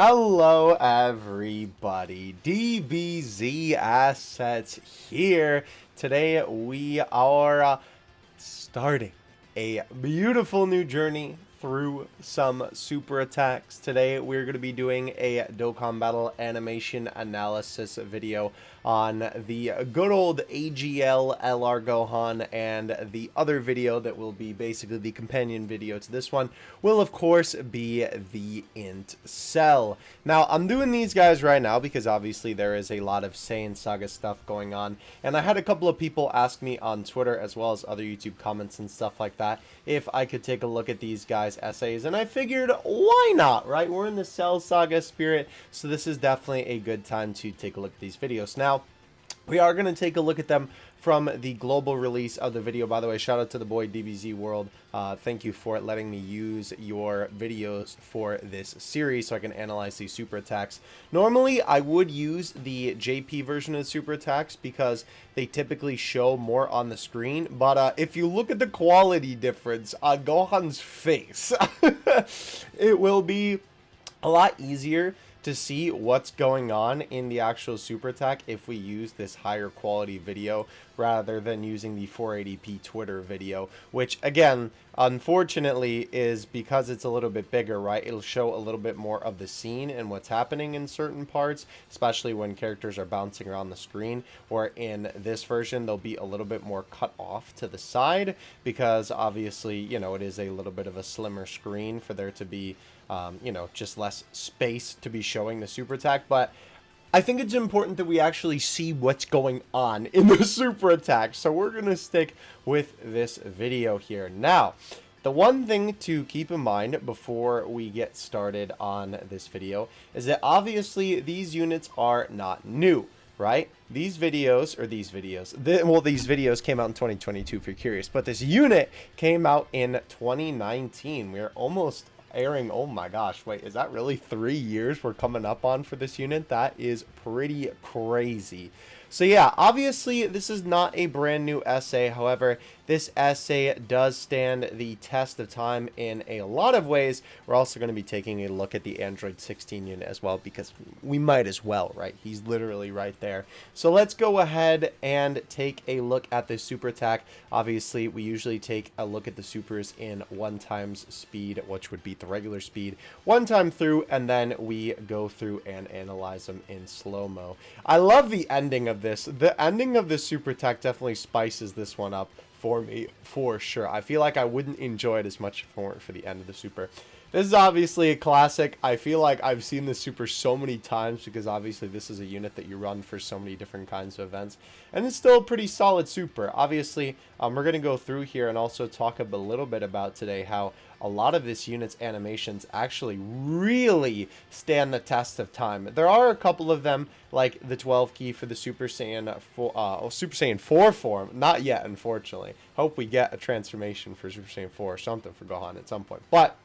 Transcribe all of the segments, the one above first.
Hello everybody, DBZ Assets here. Today we are starting a beautiful new journey through some super attacks. Today we're going to be doing a Dokkan Battle animation analysis video on the good old AGL LR Gohan, and the other video that will be basically the companion video to this one will of course be the Int Cell. Now I'm doing these guys right now because obviously there is a lot of Saiyan Saga stuff going on, and I had a couple of people ask me on Twitter as well as other YouTube comments and stuff like that if I could take a look at these guys' essays, and I figured why not, right? We're in the Cell Saga spirit, so this is definitely a good time to take a look at these videos. Now we are going to take a look at them from the global release of the video. By the way, shout out to the boy DBZ World. Thank you for letting me use your videos for this series so I can analyze these super attacks. Normally, I would use the JP version of the super attacks because they typically show more on the screen. But if you look at the quality difference on Gohan's face, it will be a lot easier to see what's going on in the actual super attack if we use this higher quality video rather than using the 480p Twitter video, which again unfortunately is because it's a little bit bigger, right? It'll show a little bit more of the scene and what's happening in certain parts, especially when characters are bouncing around the screen. Or in this version they'll be a little bit more cut off to the side because obviously, you know, it is a little bit of a slimmer screen for there to be you know, just less space to be showing the super attack. But I think it's important that we actually see what's going on in the super attack, so we're gonna stick with this video here. Now, the one thing to keep in mind before we get started on this video is that obviously these units are not new, right? These videos came out in 2022 if you're curious, but this unit came out in 2019. We're almost airing, oh my gosh, wait, is that really 3 years we're coming up on for this unit? That is pretty crazy. So yeah, obviously this is not a brand new essay. However, this essay does stand the test of time in a lot of ways. We're also going to be taking a look at the Android 16 unit as well because we might as well, right? He's literally right there. So let's go ahead and take a look at the super attack. Obviously, we usually take a look at the supers in 1x speed, which would beat the regular speed, one time through, and then we go through and analyze them in slow-mo. I love the ending of this. The ending of this super attack definitely spices this one up for me, for sure. I feel like I wouldn't enjoy it as much for the end of the super. This is obviously a classic. I feel like I've seen this super so many times because obviously this is a unit that you run for so many different kinds of events, and it's still a pretty solid super. Obviously, we're going to go through here and also talk a little bit about today how a lot of this unit's animations actually really stand the test of time. There are a couple of them, like the 12 key for the Super Saiyan 4 form. Not yet, unfortunately. Hope we get a transformation for Super Saiyan 4 or something for Gohan at some point. But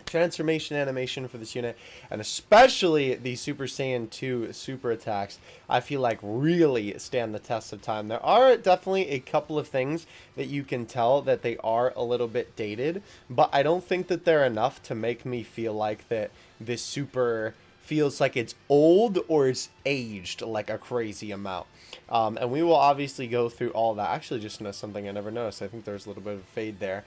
transformation animation for this unit, and especially the Super Saiyan 2 super attacks, I feel like really stand the test of time. There are definitely a couple of things that you can tell that they are a little bit dated, but I don't think that they're enough to make me feel like that this super feels like it's old or it's aged like a crazy amount. And we will obviously go through all that. Actually, just noticed something I never noticed. I think there's a little bit of a fade there.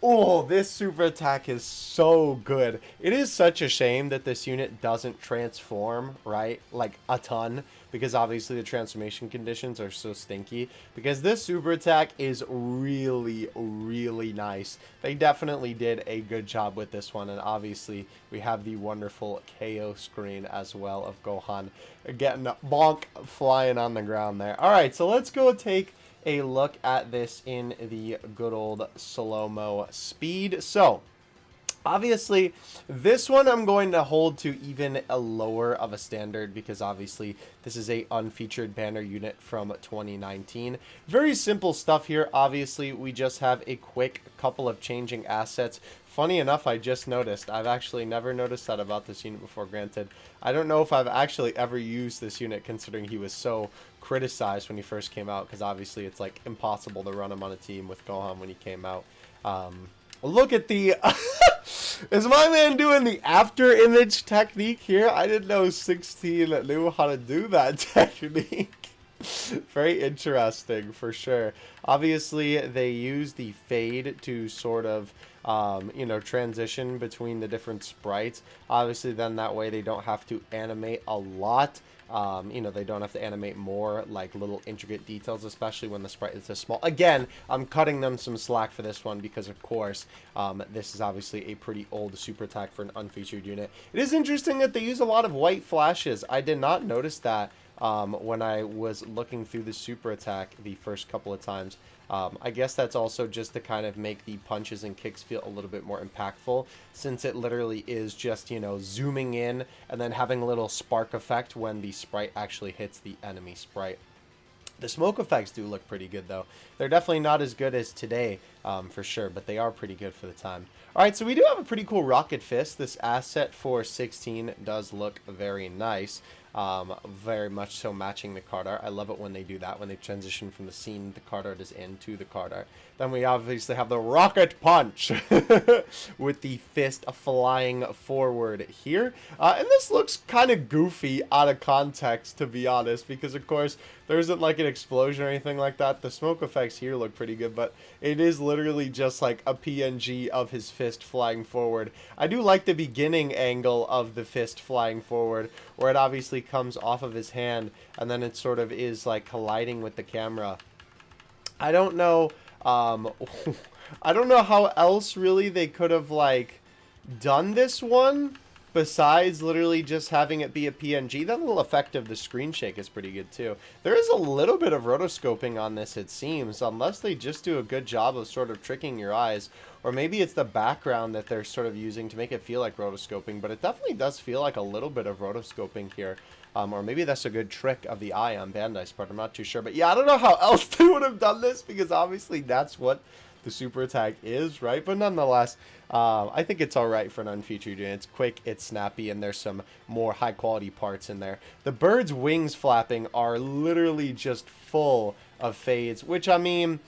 Oh, this super attack is so good. It is such a shame that this unit doesn't transform, right? Like a ton, because obviously the transformation conditions are so stinky. Because this super attack is really, really nice. They definitely did a good job with this one. And obviously we have the wonderful KO screen as well of Gohan getting bonk flying on the ground there. All right, so let's go take a look at this in the good old slow-mo speed. So obviously this one I'm going to hold to even a lower of a standard because obviously this is a unfeatured banner unit from 2019. Very simple stuff here. Obviously we just have a quick couple of changing assets. Funny enough, I just noticed. I've actually never noticed that about this unit before. Granted, I don't know if I've actually ever used this unit considering he was so criticized when he first came out, because obviously it's like impossible to run him on a team with Gohan when he came out. Look at the... Is my man doing the after image technique here? I didn't know 16 knew how to do that technique. Very interesting for sure. Obviously, they use the fade to sort of, you know, transition between the different sprites. Obviously, then that way they don't have to animate a lot. You know, they don't have to animate more like little intricate details, especially when the sprite is this small. Again, I'm cutting them some slack for this one because, of course, this is obviously a pretty old super attack for an unfeatured unit. It is interesting that they use a lot of white flashes. I did not notice that when I was looking through the super attack the first couple of times. I guess that's also just to kind of make the punches and kicks feel a little bit more impactful, since it literally is just, you know, zooming in and then having a little spark effect when the sprite actually hits the enemy sprite. The smoke effects do look pretty good, though. They're definitely not as good as today, for sure, but they are pretty good for the time. Alright, so we do have a pretty cool Rocket Fist. This asset for 16 does look very nice. Very much so matching the card art. I love it when they do that, when they transition from the scene the card art is in to the card art. Then we obviously have the Rocket Punch with the fist flying forward here. And this looks kind of goofy out of context, to be honest, because of course there isn't like an explosion or anything like that. The smoke effects here look pretty good, but it is literally just like a PNG of his fist flying forward. I do like the beginning angle of the fist flying forward, where it obviously comes off of his hand and then it sort of is like colliding with the camera. I don't know I don't know how else really they could have like done this one besides literally just having it be a PNG. That little effect of the screen shake is pretty good too. There is a little bit of rotoscoping on this, it seems, unless they just do a good job of sort of tricking your eyes, or maybe it's the background that they're sort of using to make it feel like rotoscoping, but it definitely does feel like a little bit of rotoscoping here. Or maybe that's a good trick of the eye on Bandai's part. I'm not too sure. But yeah, I don't know how else they would have done this, because obviously that's what the super attack is, right? But nonetheless, I think it's alright for an unfeatured unit. It's quick, it's snappy, and there's some more high quality parts in there. The bird's wings flapping are literally just full of fades, which, I mean,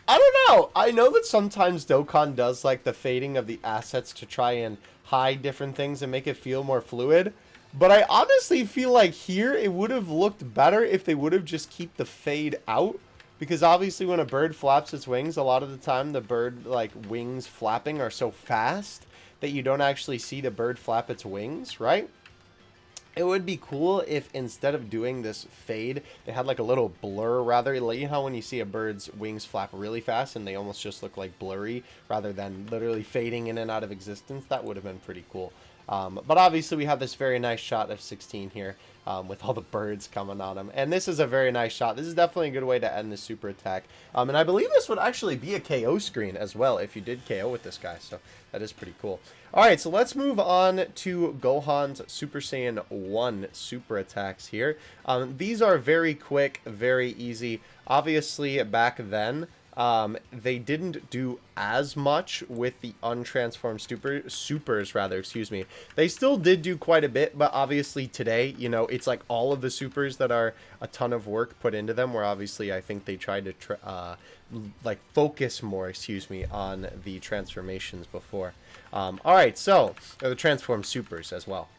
I don't know. I know that sometimes Dokkan does like the fading of the assets to try and hide different things and make it feel more fluid. But I honestly feel like here it would have looked better if they would have just keep the fade out. Because obviously when a bird flaps its wings, a lot of the time the bird like wings flapping are so fast that you don't actually see the bird flap its wings, right? It would be cool if instead of doing this fade, they had like a little blur rather. Like, you know how when you see a bird's wings flap really fast and they almost just look like blurry rather than literally fading in and out of existence? That would have been pretty cool. But obviously we have this very nice shot of 16 here with all the birds coming on him. And this is a very nice shot. This is definitely a good way to end the super attack. And I believe this would actually be a KO screen as well if you did KO with this guy. So that is pretty cool. Alright, so let's move on to Gohan's Super Saiyan 1 super attacks here. These are very quick, very easy. Obviously back then, they didn't do as much with the untransformed supers, excuse me. They still did do quite a bit, but obviously today, you know, it's like all of the supers that are a ton of work put into them, where obviously I think they tried to like focus more, excuse me, on the transformations before. Alright, so the transformed supers as well.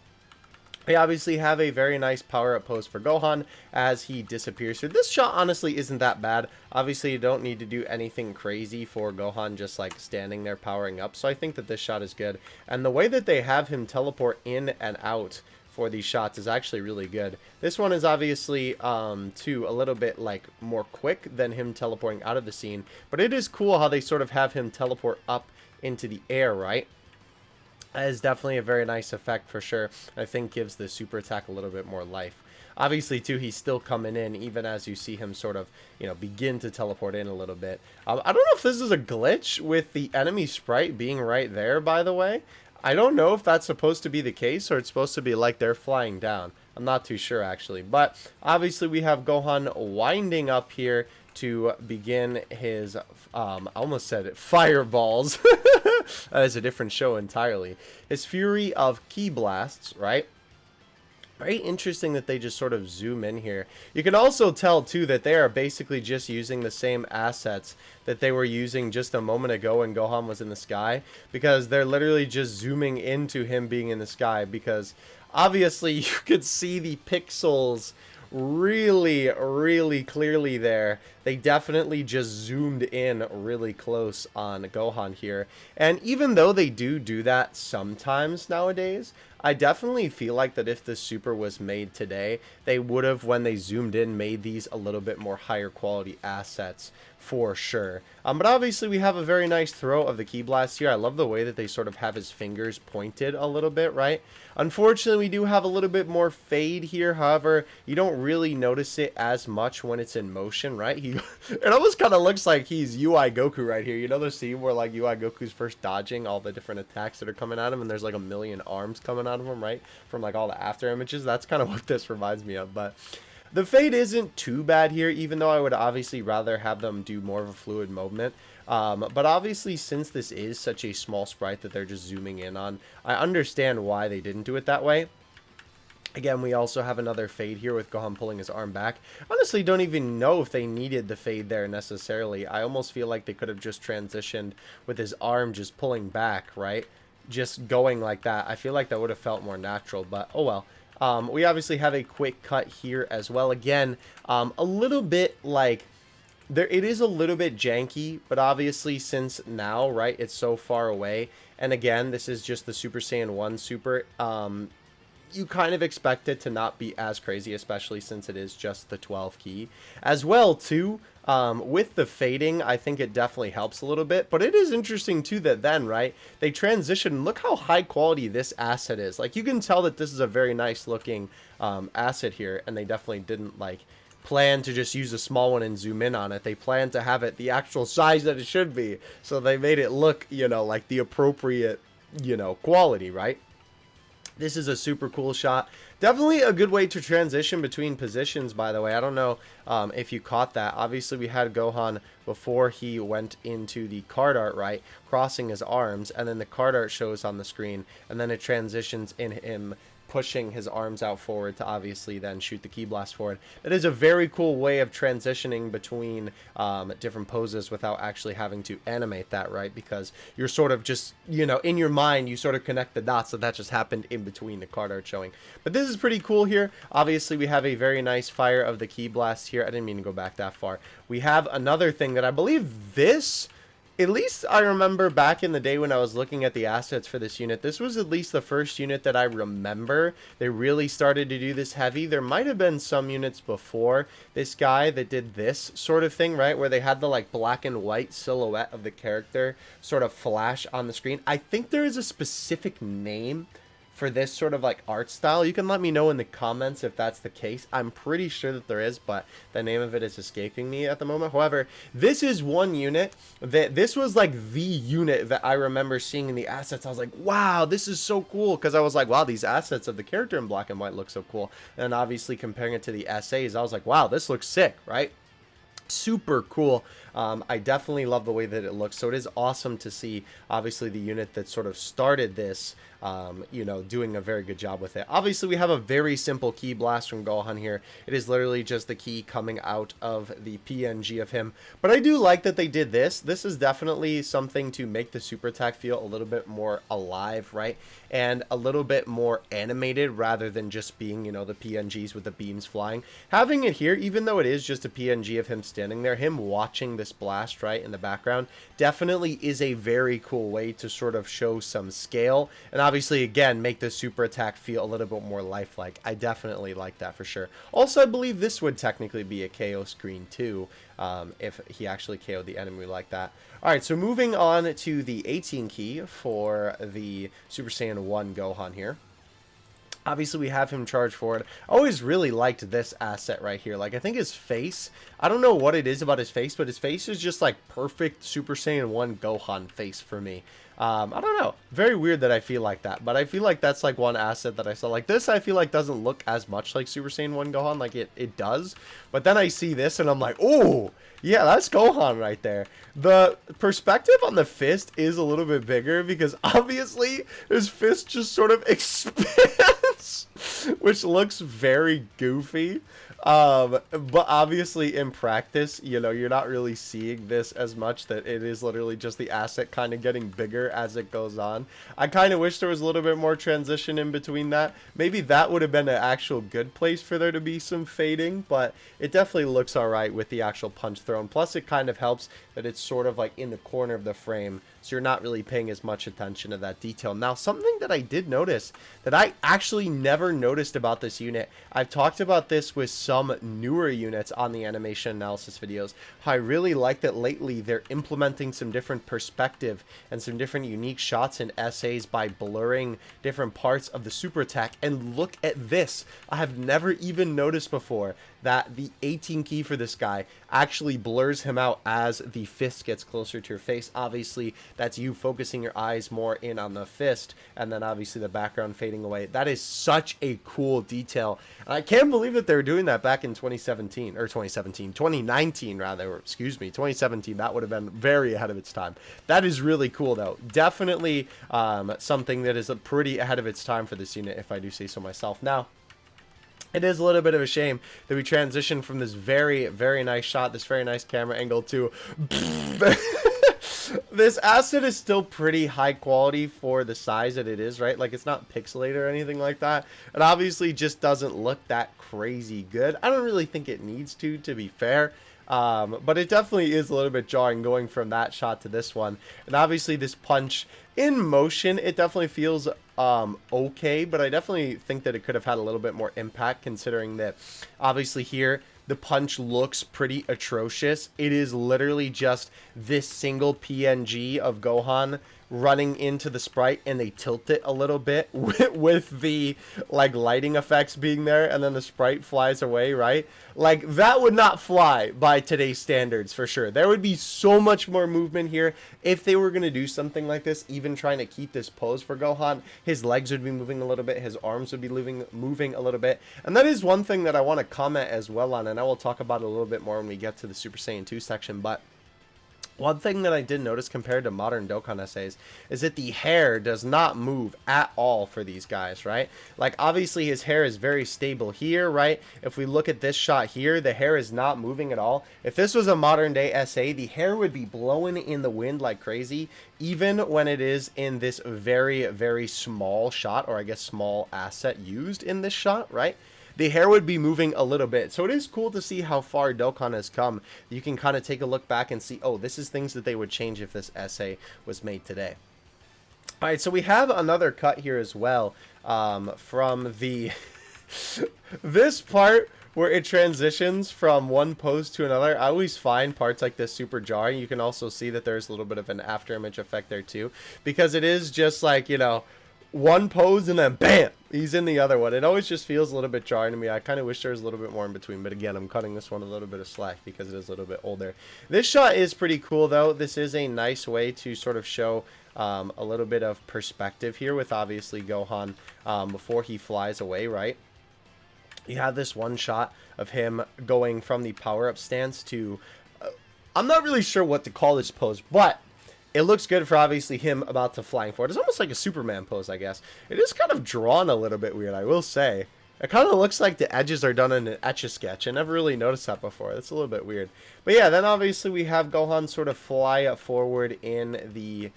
They obviously have a very nice power-up pose for Gohan as he disappears. So this shot honestly isn't that bad. Obviously, you don't need to do anything crazy for Gohan just like standing there powering up. So I think that this shot is good. And the way that they have him teleport in and out for these shots is actually really good. This one is obviously too a little bit like more quick than him teleporting out of the scene. But it is cool how they sort of have him teleport up into the air, right? That is definitely a very nice effect for sure. I think gives the super attack a little bit more life. Obviously, too, he's still coming in even as you see him sort of, you know, begin to teleport in a little bit. I don't know if this is a glitch with the enemy sprite being right there, by the way. I don't know if that's supposed to be the case or it's supposed to be like they're flying down. I'm not too sure, actually. But obviously, we have Gohan winding up here to begin his, I almost said it, fireballs. That is a different show entirely. His Fury of Ki Blasts, right? Very interesting that they just sort of zoom in here. You can also tell too that they are basically just using the same assets that they were using just a moment ago when Gohan was in the sky, because they're literally just zooming into him being in the sky, because obviously you could see the pixels really clearly there. They definitely just zoomed in really close on Gohan here. And even though they do that sometimes nowadays, I definitely feel like that if the super was made today, they would have, when they zoomed in, made these a little bit more higher quality assets for sure. But obviously we have a very nice throw of the Ki Blast here. I love the way that they sort of have his fingers pointed a little bit, right? Unfortunately, we do have a little bit more fade here. However, you don't really notice it as much when it's in motion, right? It almost kind of looks like he's UI Goku right here. You know the scene where like UI Goku's first dodging all the different attacks that are coming at him, and there's like a million arms coming out of him, right? From like all the after images. That's kind of what this reminds me of. But the fade isn't too bad here, even though I would obviously rather have them do more of a fluid movement. But obviously, since this is such a small sprite that they're just zooming in on, I understand why they didn't do it that way. Again, we also have another fade here with Gohan pulling his arm back. Honestly, don't even know if they needed the fade there necessarily. I almost feel like they could have just transitioned with his arm just pulling back, right? Just going like that. I feel like that would have felt more natural, but oh well. We obviously have a quick cut here as well. Again, a little bit like... it is a little bit janky, but obviously since now, right, it's so far away. And again, this is just the Super Saiyan 1 Super. You kind of expect it to not be as crazy, especially since it is just the 12 key. As well, too, with the fading, I think it definitely helps a little bit. But it is interesting, too, that then, right, they transition. Look how high quality this asset is. Like, you can tell that this is a very nice looking asset here. And they definitely didn't, like, plan to just use a small one and zoom in on it. They planned to have it the actual size that it should be. So they made it look, you know, like the appropriate, you know, quality, right? This is a super cool shot. Definitely a good way to transition between positions, by the way. I don't know if you caught that. Obviously, we had Gohan before he went into the card art, right? Crossing his arms, and then the card art shows on the screen, and then it transitions in him pushing his arms out forward to obviously then shoot the Ki Blast forward. That is a very cool way of transitioning between different poses without actually having to animate that, right? Because you're sort of just, you know, in your mind, you sort of connect the dots that just happened in between the card art showing. But this is pretty cool here. Obviously, we have a very nice fire of the Ki Blast here. I didn't mean to go back that far. We have another thing that I believe this... At least I remember back in the day when I was looking at the assets for this unit, this was at least the first unit that I remember they really started to do this heavy. There might have been some units before this guy that did this sort of thing, right? Where they had the like black and white silhouette of the character sort of flash on the screen. I think there is a specific name for this sort of like art style. You can let me know in the comments if that's the case. I'm pretty sure that there is, but the name of it is escaping me at the moment. However, this is one unit that this was like the unit that I remember seeing in the assets. I was like, wow, this is so cool, because I was like, wow, these assets of the character in black and white look so cool. And obviously comparing it to the SAs, I was like, wow, this looks sick, right? Super cool. I definitely love the way that it looks. So it is awesome to see, obviously, the unit that sort of started this, you know, doing a very good job with it. Obviously, we have a very simple Ki Blast from Gohan here. It is literally just the Ki coming out of the PNG of him. But I do like that they did this. This is definitely something to make the super attack feel a little bit more alive, right? And a little bit more animated rather than just being, you know, the PNGs with the beams flying. Having it here, even though it is just a PNG of him standing there, him watching this blast right in the background definitely is a very cool way to sort of show some scale, and obviously again make the super attack feel a little bit more lifelike. I definitely like that for sure. Also, I believe this would technically be a KO screen too, if he actually KO'd the enemy like that. Alright, so moving on to the 18 key for the Super Saiyan 1 Gohan here. Obviously, we have him charge forward. I always really liked this asset right here. Like, I think his face, I don't know what it is about his face, but his face is just like perfect Super Saiyan 1 Gohan face for me. I don't know. Very weird that I feel like that, but I feel like that's like one asset that I saw. Like this, I feel like doesn't look as much like Super Saiyan 1 Gohan, like it does. But then I see this and I'm like, oh, yeah, that's Gohan right there. The perspective on the fist is a little bit bigger because obviously his fist just sort of expands which looks very goofy. But obviously in practice, you know, you're not really seeing this as much, that it is literally just the asset kind of getting bigger as it goes on. I kind of wish there was a little bit more transition in between that. Maybe that would have been an actual good place for there to be some fading, but it definitely looks all right with the actual punch thrown. Plus it kind of helps that it's sort of like in the corner of the frame, so you're not really paying as much attention to that detail. Now, something that I did notice that I actually never noticed about this unit, I've talked about this with some newer units on the animation analysis videos, how I really like that lately they're implementing some different perspective and some different unique shots in SAs by blurring different parts of the super attack. And look at this, I have never even noticed before that the 18 key for this guy actually blurs him out as the fist gets closer to your face. Obviously, that's you focusing your eyes more in on the fist, and then obviously the background fading away. That is such a cool detail, and I can't believe that they were doing that back in 2019 rather, or excuse me, 2017. That would have been very ahead of its time. That is really cool though. Definitely something that is pretty ahead of its time for this unit, if I do say so myself. Now, it is a little bit of a shame that we transitioned from this very, very nice shot, this very nice camera angle, to this asset is still pretty high quality for the size that it is, right? Like, it's not pixelated or anything like that. It obviously just doesn't look that crazy good. I don't really think it needs to be fair. But it definitely is a little bit jarring going from that shot to this one. And obviously this punch in motion, it definitely feels okay, but I definitely think that it could have had a little bit more impact, considering that obviously here the punch looks pretty atrocious. It is literally just this single PNG of Gohan running into the sprite, and they tilt it a little bit with the like lighting effects being there, and then the sprite flies away, right? Like, that would not fly by today's standards for sure. There would be so much more movement here if they were going to do something like this, even trying to keep this pose for Gohan. His legs would be moving a little bit, his arms would be moving a little bit, and that is one thing that I want to comment as well on, and I will talk about it a little bit more when we get to the Super Saiyan 2 section. But one thing that I did notice compared to modern Dokkan essays is that the hair does not move at all for these guys, right? Like, obviously his hair is very stable here, right? If we look at this shot here, the hair is not moving at all. If this was a modern day SA, the hair would be blowing in the wind like crazy, even when it is in this very, very small shot, or I guess small asset used in this shot, right? The hair would be moving a little bit. So it is cool to see how far Dokkan has come. You can kind of take a look back and see, oh, this is things that they would change if this essay was made today. All right, so we have another cut here as well from the this part where it transitions from one pose to another. I always find parts like this super jarring. You can also see that there's a little bit of an after image effect there too, because it is just like, you know, one pose and then bam, he's in the other one. It always just feels a little bit jarring to me. I kind of wish there was a little bit more in between, but again, I'm cutting this one a little bit of slack because it is a little bit older. This shot is pretty cool though. This is a nice way to sort of show a little bit of perspective here with obviously Gohan before he flies away, right? You have this one shot of him going from the power-up stance to I'm not really sure what to call this pose, but it looks good for obviously him about to flying forward. It's almost like a Superman pose, I guess. It is kind of drawn a little bit weird, I will say. It kind of looks like the edges are done in an Etch-a-Sketch. I never really noticed that before. That's a little bit weird. But yeah, then obviously we have Gohan sort of fly forward in the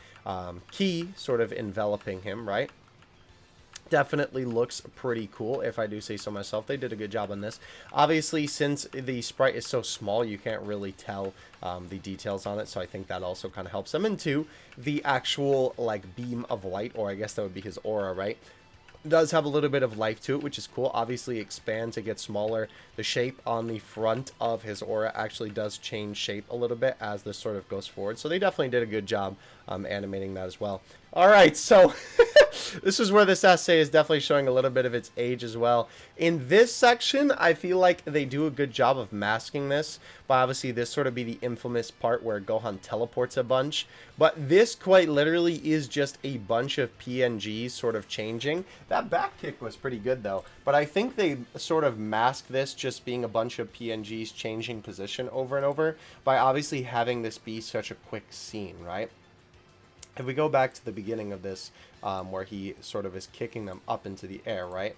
key, sort of enveloping him, right? Definitely looks pretty cool, if I do say so myself. They did a good job on this. Obviously, since the sprite is so small, you can't really tell the details on it, so I think that also kind of helps them. And two, the actual like beam of light, or I guess that would be his aura, right, does have a little bit of life to it, which is cool. Obviously expands, it gets smaller. The shape on the front of his aura actually does change shape a little bit as this sort of goes forward, so they definitely did a good job animating that as well. All right, so this is where this essay is definitely showing a little bit of its age as well. In this section, I feel like they do a good job of masking this, but obviously this sort of be the infamous part where Gohan teleports a bunch. But this quite literally is just a bunch of PNGs sort of changing. That back kick was pretty good though, but I think they sort of mask this just being a bunch of PNGs changing position over and over by obviously having this be such a quick scene, right? If we go back to the beginning of this, where he sort of is kicking them up into the air, right?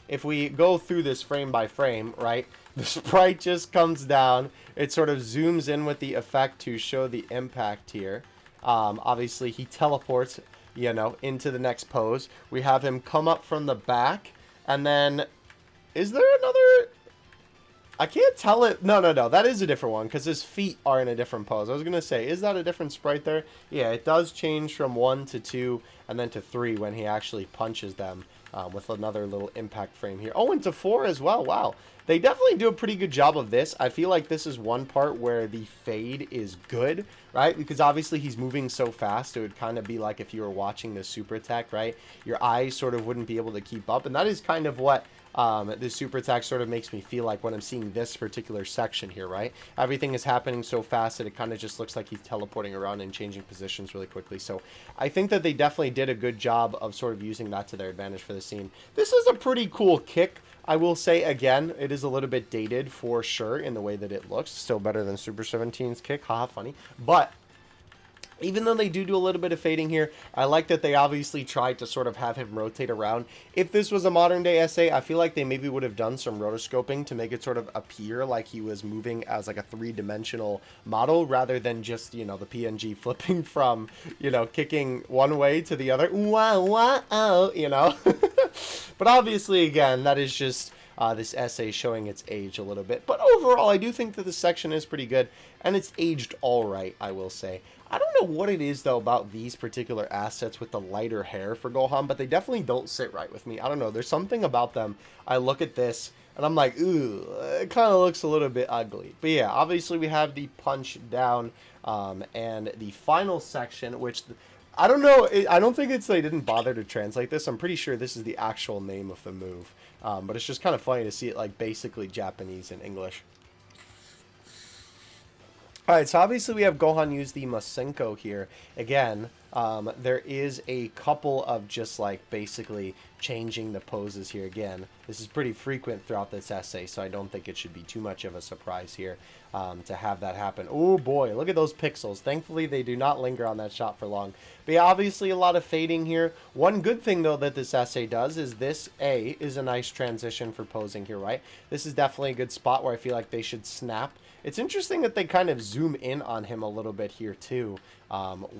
if we go through this frame by frame, right, the sprite just comes down. It sort of zooms in with the effect to show the impact here. Obviously, he teleports, you know, into the next pose. We have him come up from the back, and then, is there another? I can't tell it. No, that is a different one because his feet are in a different pose. I was going to say, is that a different sprite there? Yeah, it does change from 1 to 2 and then to 3 when he actually punches them with another little impact frame here. Oh, and to 4 as well. Wow. They definitely do a pretty good job of this. I feel like this is one part where the fade is good, right? Because obviously he's moving so fast. It would kind of be like if you were watching the super attack, right? Your eyes sort of wouldn't be able to keep up. And that is kind of what this super attack sort of makes me feel like when I'm seeing this particular section here, right? Everything is happening so fast that it kind of just looks like he's teleporting around and changing positions really quickly. So I think that they definitely did a good job of sort of using that to their advantage for the scene. This is a pretty cool kick. I will say, again, it is a little bit dated for sure in the way that it looks. Still better than Super 17's kick. Haha, funny. But even though they do a little bit of fading here, I like that they obviously tried to sort of have him rotate around. If this was a modern day SA, I feel like they maybe would have done some rotoscoping to make it sort of appear like he was moving as like a three-dimensional model rather than just, you know, the PNG flipping from, you know, kicking one way to the other. Wow, wow, you know. But obviously, again, that is just this essay showing its age a little bit. But overall, I do think that the section is pretty good, and it's aged all right, I will say. I don't know what it is, though, about these particular assets with the lighter hair for Gohan, but they definitely don't sit right with me. I don't know. There's something about them. I look at this, and I'm like, ooh, it kind of looks a little bit ugly. But yeah, obviously we have the punch down and the final section, which I don't know. I don't think it's they didn't bother to translate this. I'm pretty sure this is the actual name of the move. But it's just kind of funny to see it like basically Japanese and English. Alright, so obviously we have Gohan use the Masenko here. Again, there is a couple of just like basically changing the poses here again. This is pretty frequent throughout this essay, so I don't think it should be too much of a surprise here to have that happen. Oh boy, look at those pixels. Thankfully, they do not linger on that shot for long. But yeah, obviously a lot of fading here. One good thing, though, that this essay does is this A is a nice transition for posing here, right? This is definitely a good spot where I feel like they should snap. It's interesting that they kind of zoom in on him a little bit here, too,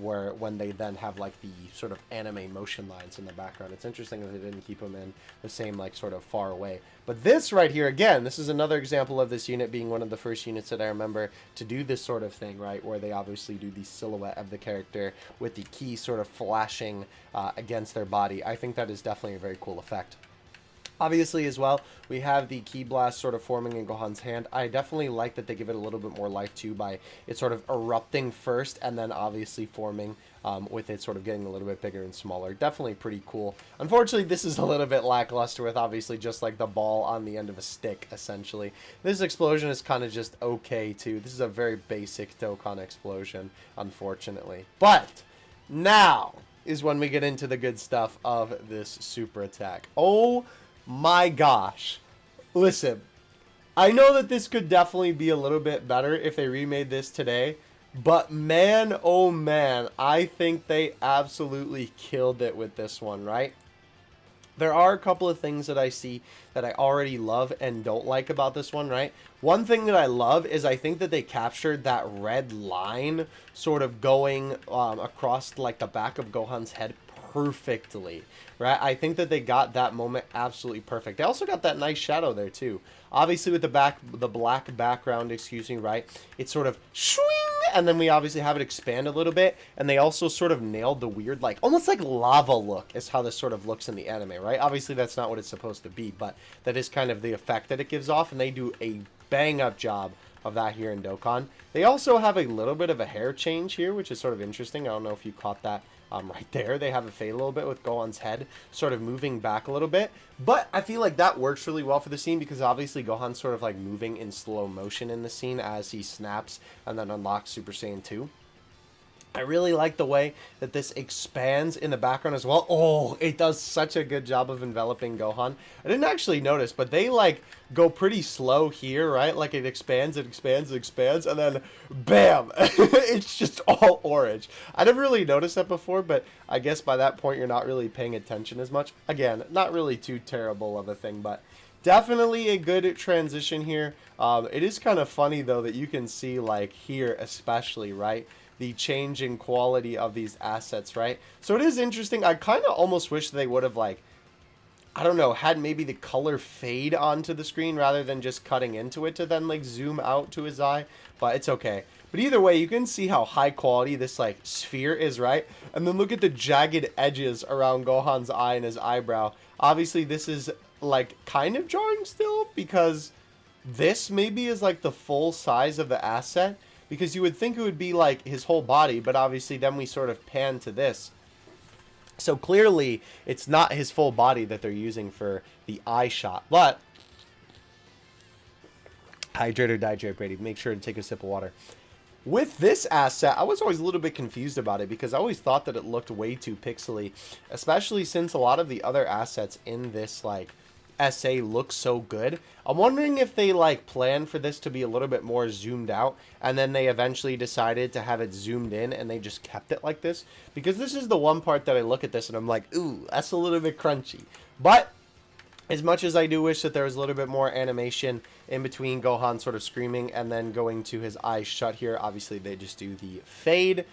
where when they then have, like, the sort of anime motion lines in the background. It's interesting that they didn't keep him in the same, like, sort of far away. But this right here, again, this is another example of this unit being one of the first units that I remember to do this sort of thing, right, where they obviously do the silhouette of the character with the key sort of flashing against their body. I think that is definitely a very cool effect. Obviously, as well, we have the Ki Blast sort of forming in Gohan's hand. I definitely like that they give it a little bit more life, too, by it sort of erupting first and then obviously forming with it sort of getting a little bit bigger and smaller. Definitely pretty cool. Unfortunately, this is a little bit lackluster with obviously just like the ball on the end of a stick, essentially. This explosion is kind of just okay, too. This is a very basic Dokkan explosion, unfortunately. But now is when we get into the good stuff of this super attack. Oh my gosh. Listen, I know that this could definitely be a little bit better if they remade this today, but man, oh man, I think they absolutely killed it with this one, right? There are a couple of things that I see that I already love and don't like about this one, right? One thing that I love is I think that they captured that red line sort of going across like the back of Gohan's head perfectly, right? I think that they got that moment absolutely perfect. They also got that nice shadow there too. Obviously with the black background, excuse me, right? It's sort of swing, and then we obviously have it expand a little bit, and they also sort of nailed the weird, like, almost like lava look is how this sort of looks in the anime, right? Obviously that's not what it's supposed to be, but that is kind of the effect that it gives off, and they do a bang-up job of that here in Dokkan. They also have a little bit of a hair change here, which is sort of interesting. I don't know if you caught that right there. They have it fade a little bit with Gohan's head sort of moving back a little bit. But I feel like that works really well for the scene because obviously Gohan's sort of like moving in slow motion in the scene as he snaps and then unlocks Super Saiyan 2. I really like the way that this expands in the background as well. Oh, it does such a good job of enveloping Gohan. I didn't actually notice, but they like go pretty slow here, right? Like it expands, it expands, it expands, and then bam, it's just all orange. I never really noticed that before, but I guess by that point you're not really paying attention as much. Again, not really too terrible of a thing, but definitely a good transition here. It is kind of funny though that you can see like here especially, right? The change in quality of these assets, right? So it is interesting. I kind of almost wish they would have, like, I don't know, had maybe the color fade onto the screen rather than just cutting into it to then, like, zoom out to his eye. But it's okay. But either way, you can see how high quality this, like, sphere is, right? And then look at the jagged edges around Gohan's eye and his eyebrow. Obviously, this is, like, kind of drawing still because this maybe is, like, the full size of the asset. Because you would think it would be like his whole body, but obviously then we sort of pan to this. So clearly it's not his full body that they're using for the eye shot. But hydrate or dihydrate, Brady. Make sure to take a sip of water. With this asset, I was always a little bit confused about it because I always thought that it looked way too pixely, especially since a lot of the other assets in this like SA looks so good. I'm wondering if they like plan for this to be a little bit more zoomed out and then they eventually decided to have it zoomed in and they just kept it like this, because this is the one part that I look at this and I'm like, ooh, that's a little bit crunchy. But as much as I do wish that there was a little bit more animation in between Gohan sort of screaming and then going to his eyes shut here, obviously they just do the fade.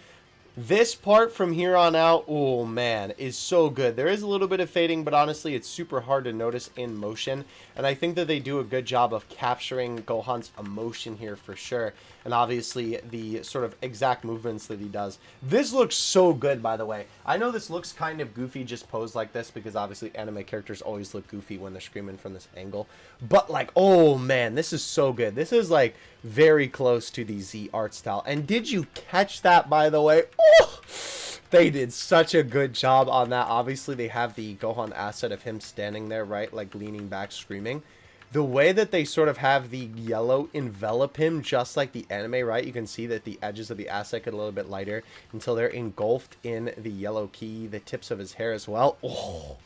This part from here on out, oh man, is so good. There is a little bit of fading, but honestly, it's super hard to notice in motion. And I think that they do a good job of capturing Gohan's emotion here for sure. And obviously, the sort of exact movements that he does. This looks so good, by the way. I know this looks kind of goofy just posed like this, because obviously anime characters always look goofy when they're screaming from this angle. But like, oh man, this is so good. This is like very close to the Z art style. And did you catch that, by the way? Oh, they did such a good job on that. Obviously, they have the Gohan asset of him standing there, right? Like leaning back, screaming. The way that they sort of have the yellow envelop him, just like the anime, right? You can see that the edges of the asset get a little bit lighter until they're engulfed in the yellow key, the tips of his hair as well. Oh,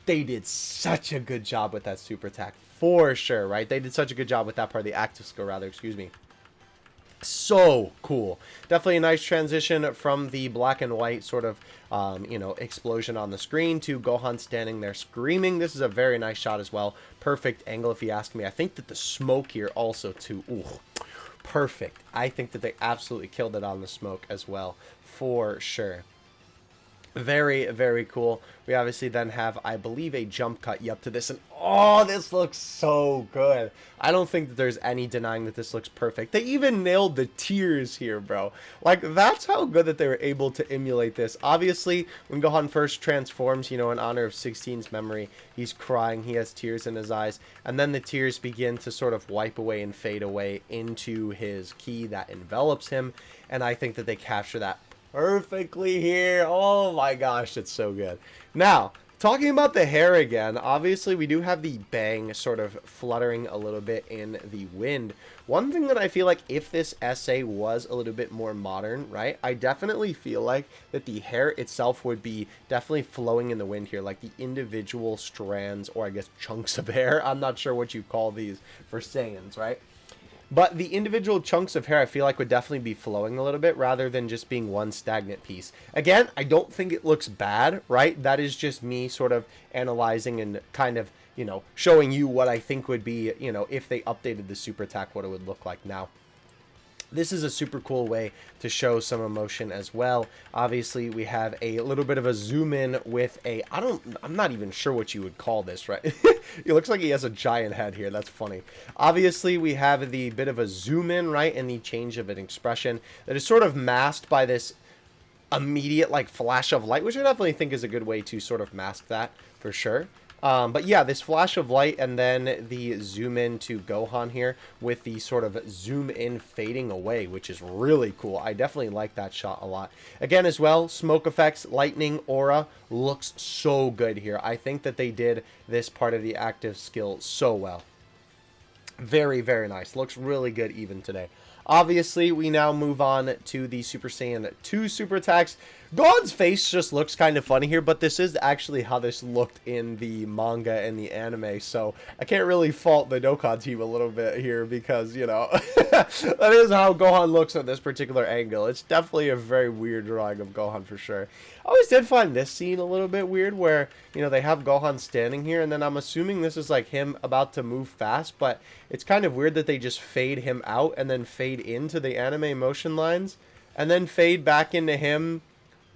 they did such a good job with that super attack, for sure, right? They did such a good job with that part of the active skill, rather, excuse me. So cool. Definitely a nice transition from the black and white sort of you know, explosion on the screen to Gohan standing there screaming. This is a very nice shot as well. Perfect angle if you ask me. I think that the smoke here also too, ooh, perfect. I think that they absolutely killed it on the smoke as well, for sure. Very, very cool. We obviously then have, I believe, a jump cut up to this, and oh, this looks so good. I don't think that there's any denying that this looks perfect. They even nailed the tears here, bro. Like, that's how good that they were able to emulate this. Obviously, when Gohan first transforms, you know, in honor of 16's memory, he's crying, he has tears in his eyes, and then the tears begin to sort of wipe away and fade away into his ki that envelops him, and I think that they capture that perfectly here. Oh my gosh, it's so good. Now, talking about the hair again, obviously we do have the bang sort of fluttering a little bit in the wind. One thing that I feel like if this SA was a little bit more modern, right, I definitely feel like that the hair itself would be definitely flowing in the wind here, like the individual strands, or I guess chunks of hair. I'm not sure what you call these for Saiyans, right? But the individual chunks of hair I feel like would definitely be flowing a little bit rather than just being one stagnant piece. Again, I don't think it looks bad, right? That is just me sort of analyzing and kind of, you know, showing you what I think would be, you know, if they updated the super attack, what it would look like now. This is a super cool way to show some emotion as well. Obviously, we have a little bit of a zoom in with a, I'm not even sure what you would call this, right? It looks like he has a giant head here. That's funny. Obviously, we have the bit of a zoom in, right? And the change of an expression that is sort of masked by this immediate, like, flash of light, which I definitely think is a good way to sort of mask that for sure. But yeah, this flash of light and then the zoom in to Gohan here with the sort of zoom in fading away, which is really cool. I definitely like that shot a lot. Again, as well, smoke effects, lightning, aura, looks so good here. I think that they did this part of the active skill so well. Very, very nice. Looks really good even today. Obviously, we now move on to the Super Saiyan 2 super attacks. Gohan's face just looks kind of funny here, but this is actually how this looked in the manga and the anime, so I can't really fault the Dokkan team a little bit here because, you know, that is how Gohan looks at this particular angle. It's definitely a very weird drawing of Gohan for sure. I always did find this scene a little bit weird where, you know, they have Gohan standing here, and then I'm assuming this is like him about to move fast, but it's kind of weird that they just fade him out and then fade into the anime motion lines and then fade back into him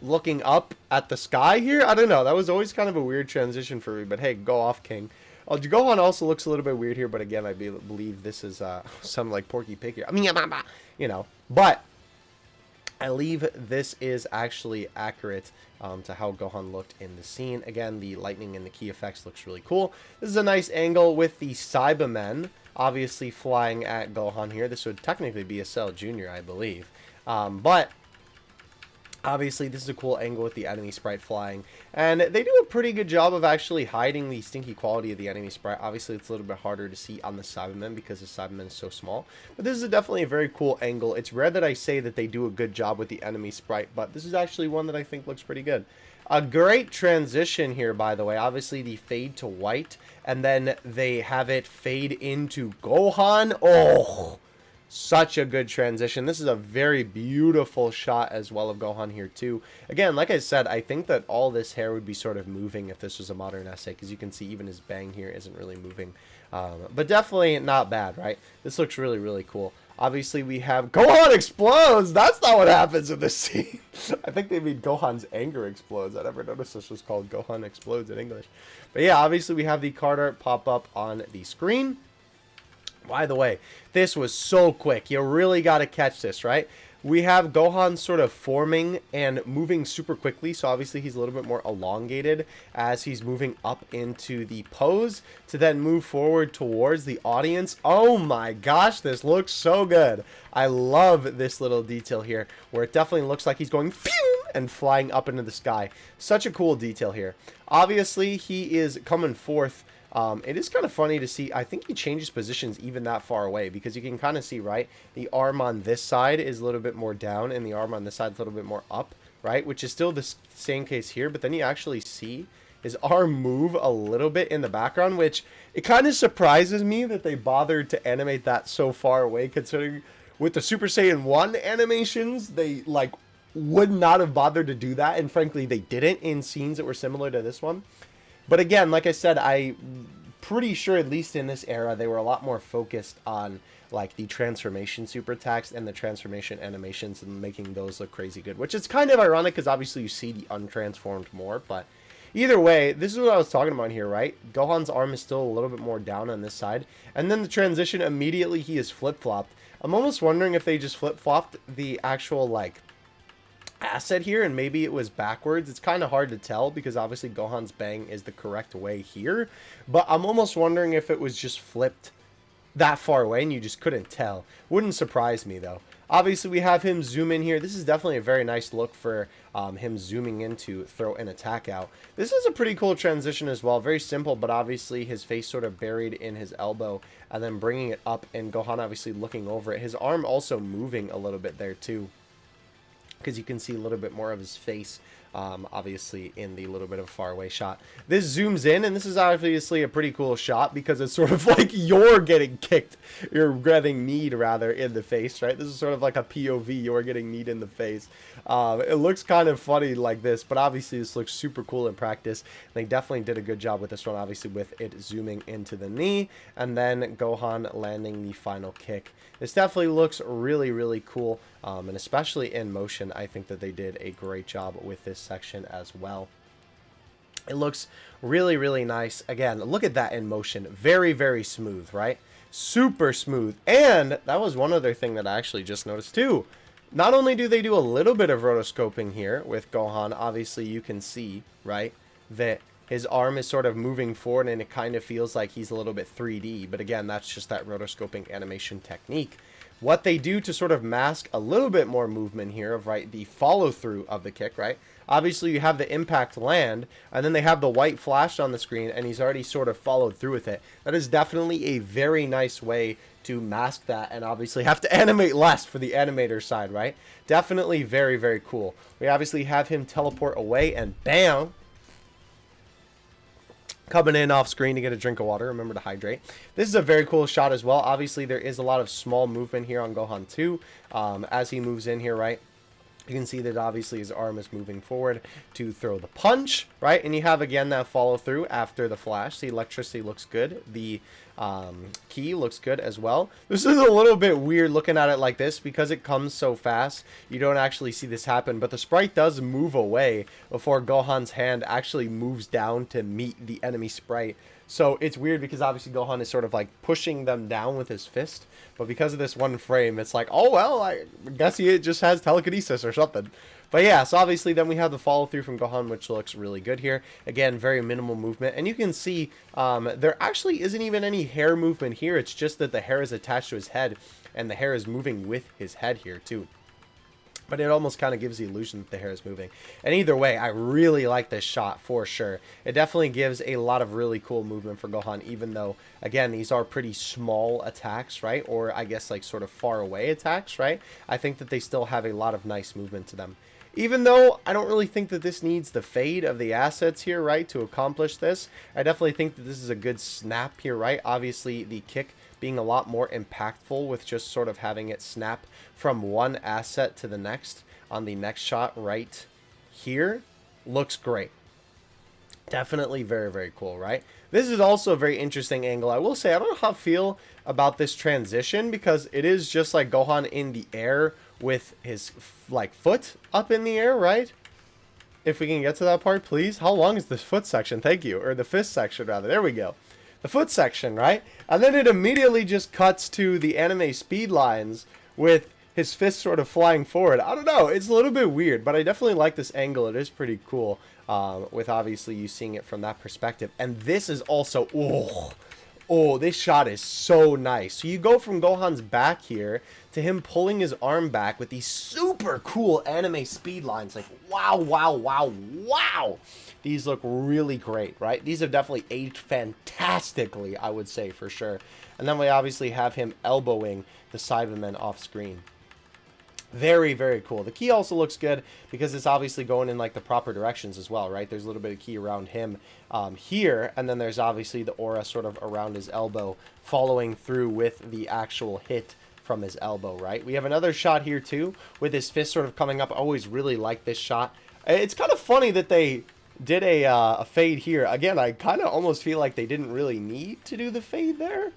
looking up at the sky here. I don't know. That was always kind of a weird transition for me, but hey, go off, King. Gohan also looks a little bit weird here, but again, I believe this is some like Porky Pig here. I mean, you know, but I believe this is actually accurate to how Gohan looked in the scene. Again, the lightning and the key effects looks really cool. This is a nice angle with the Cybermen obviously flying at Gohan here. This would technically be a Cell Jr., I believe. But obviously, this is a cool angle with the enemy sprite flying. And they do a pretty good job of actually hiding the stinky quality of the enemy sprite. Obviously, it's a little bit harder to see on the Cybermen because the Cybermen is so small. But this is definitely a very cool angle. It's rare that I say that they do a good job with the enemy sprite, but this is actually one that I think looks pretty good. A great transition here, by the way. Obviously, the fade to white, and then they have it fade into Gohan. Oh, such a good transition. This is a very beautiful shot as well of Gohan here too. Again, like I said, I think that all this hair would be sort of moving if this was a modern essay, because you can see even his bang here isn't really moving. But definitely not bad, right? This looks really, really cool. Obviously, we have Gohan explodes. That's not what happens in this scene. I think they mean Gohan's anger explodes. I never noticed this was called Gohan explodes in English. But yeah, obviously we have the card art pop up on the screen. By the way, this was so quick. You really got to catch this, right? We have Gohan sort of forming and moving super quickly. So obviously he's a little bit more elongated as he's moving up into the pose to then move forward towards the audience. Oh my gosh, this looks so good. I love this little detail here where it definitely looks like he's going phew and flying up into the sky. Such a cool detail here. Obviously, he is coming forth. It is kind of funny to see. I think he changes positions even that far away because you can kind of see, right? The arm on this side is a little bit more down and the arm on this side is a little bit more up, right? Which is still the same case here, but then you actually see his arm move a little bit in the background, which it kind of surprises me that they bothered to animate that so far away, considering with the Super Saiyan 1 animations, they like would not have bothered to do that, and frankly, they didn't in scenes that were similar to this one. But again, like I said, I'm pretty sure, at least in this era, they were a lot more focused on like the transformation super attacks and the transformation animations and making those look crazy good. Which is kind of ironic because obviously you see the untransformed more. But either way, this is what I was talking about here, right? Gohan's arm is still a little bit more down on this side. And then the transition, immediately he is flip-flopped. I'm almost wondering if they just flip-flopped the actual like asset here and maybe it was backwards. It's kind of hard to tell because obviously Gohan's bang is the correct way here, but I'm almost wondering if it was just flipped that far away and you just couldn't tell. Wouldn't surprise me though. Obviously we have him zoom in here. This is definitely a very nice look for him zooming in to throw an attack out. This is a pretty cool transition as well. Very simple, but obviously his face sort of buried in his elbow and then bringing it up and Gohan obviously looking over it. His arm also moving a little bit there too, because you can see a little bit more of his face, obviously, in the little bit of far away shot. This zooms in, and this is obviously a pretty cool shot because it's sort of like you're getting kicked, you're getting kneed, rather, in the face, right? This is sort of like a POV, you're getting kneed in the face. It looks kind of funny like this, but obviously this looks super cool in practice. They definitely did a good job with this one, obviously, with it zooming into the knee, and then Gohan landing the final kick. This definitely looks really, really cool, and especially in motion, I think that they did a great job with this section as well. It looks really, really nice. Again, look at that in motion. Very, very smooth, right? Super smooth. And that was one other thing that I actually just noticed too. Not only do they do a little bit of rotoscoping here with Gohan, obviously you can see, right, that his arm is sort of moving forward and it kind of feels like he's a little bit 3D. But again, that's just that rotoscoping animation technique. What they do to sort of mask a little bit more movement here of, right, the follow through of the kick, right? obviously you have the impact land, and then they have the white flash on the screen, and he's already sort of followed through with it. That is definitely a very nice way to mask that, and obviously have to animate less for the animator side, right? Definitely very, very cool. We obviously have him teleport away, and bam! Coming in off screen to get a drink of water. Remember to hydrate. This is a very cool shot as well. Obviously, there is a lot of small movement here on Gohan 2 as he moves in here, right? You can see that obviously his arm is moving forward to throw the punch, right? And you have, again, that follow through after the flash. The electricity looks good. The key looks good as well. This is a little bit weird looking at it like this because it comes so fast. You don't actually see this happen, but the sprite does move away before Gohan's hand actually moves down to meet the enemy sprite. So it's weird because obviously Gohan is sort of like pushing them down with his fist. But because of this one frame, it's like, oh, well, I guess he just has telekinesis or something. But yeah, so obviously then we have the follow through from Gohan, which looks really good here. Again, very minimal movement. And you can see there actually isn't even any hair movement here. It's just that the hair is attached to his head and the hair is moving with his head here too. But it almost kind of gives the illusion that the hair is moving. And either way, I really like this shot for sure. It definitely gives a lot of really cool movement for Gohan, even though, again, these are pretty small attacks, right? Or I guess like sort of far away attacks, right? I think that they still have a lot of nice movement to them. Even though I don't really think that this needs the fade of the assets here, right, to accomplish this. I definitely think that this is a good snap here, right? Obviously, the kick being a lot more impactful with just sort of having it snap from one asset to the next on the next shot right here looks great. Definitely very, very cool, right? This is also a very interesting angle. I will say, I don't know how I feel about this transition because it is just like Gohan in the air with his like foot up in the air, right? If we can get to that part, please. How long is this foot section? Thank you. Or the fist section, rather. There we go. The foot section, right? And then it immediately just cuts to the anime speed lines with his fist sort of flying forward. I don't know. It's a little bit weird, but I definitely like this angle. It is pretty cool with obviously you seeing it from that perspective. And this is also... Oh, this shot is so nice. So you go from Gohan's back here to him pulling his arm back with these super cool anime speed lines. Like, wow, wow, wow, wow. These look really great, right? These have definitely aged fantastically, I would say, for sure. And then we obviously have him elbowing the Cybermen off screen. Very, very cool. The key also looks good because it's obviously going in like the proper directions as well, right? There's a little bit of key around him here, and then there's obviously the aura sort of around his elbow following through with the actual hit from his elbow, right? We have another shot here too with his fist sort of coming up. I always really like this shot. It's kind of funny that they did a fade here. Again, I kind of almost feel like they didn't really need to do the fade there,